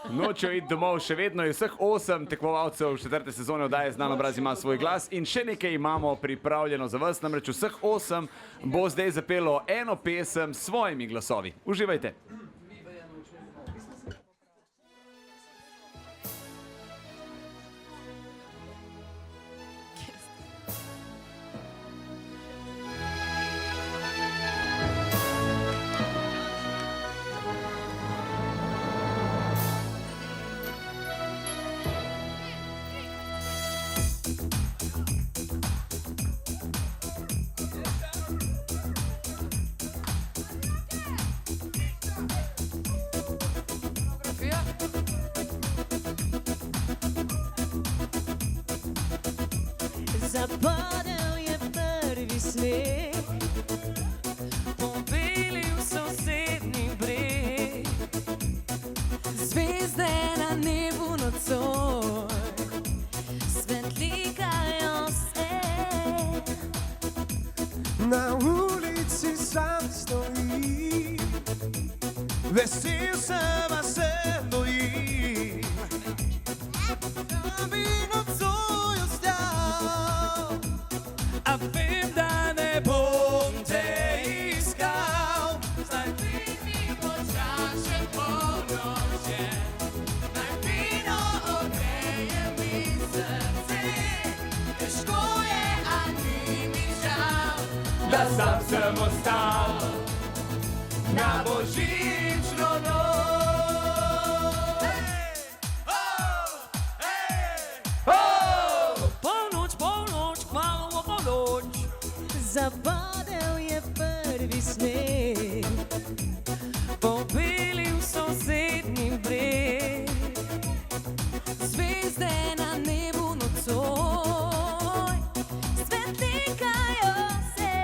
Nočejo iti domov, še vedno je vseh 8 tekmovalcev 4. sezone oddaje Znan obraz ima svoj glas in še nekaj imamo pripravljeno za vas, namreč vseh 8 bo zdaj zapelo eno pesem s svojimi glasovi. Uživajte! Zapadel je prvi sneg, pobelil sosednji breg, zvezde na nebu nocoj svetlikajo se. Na ulici sam stojim, vesel sem, a se bojim, da bi nocoj ostal, a vem, da ne bom te iskal. Zdaj dvigni počas še polnoče, naj vino ogreje mi srce. Težko je, a ni mi žal, da sam sem ostal na božično noč. Zapadel je prvi sneg, pobelil sosednji breg, zvezde na nebu nocoj svetlikajo se.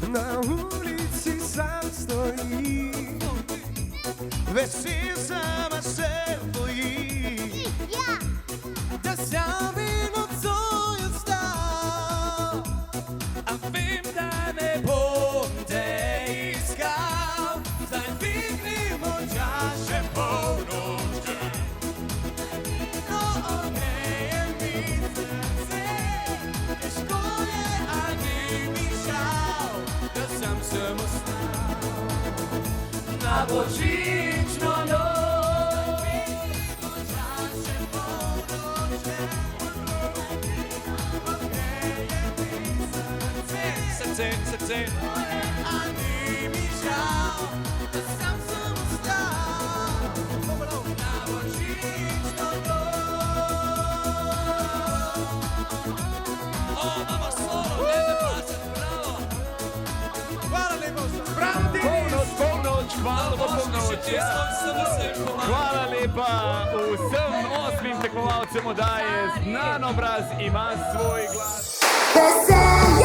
Na ulici sam stojim, vesel sem, a se bojim, da sam bi nocoj ostal, a vem, da ne bom te iskal. Zdaj dvignimo čas še polnoče, vino ogreje mi srce. Težko je, a ni mi žal, da sam sem ostal na božično noč. Srce, a ni mi žal, da sam sem ostal na božično noč. Mama solo, ne me pače, bravo. Hvala lepo za Polnoč, hvala bo polnoč. Hvala lepa vsem 8 tekmovalcem oddaje Znan obraz ima svoj glas.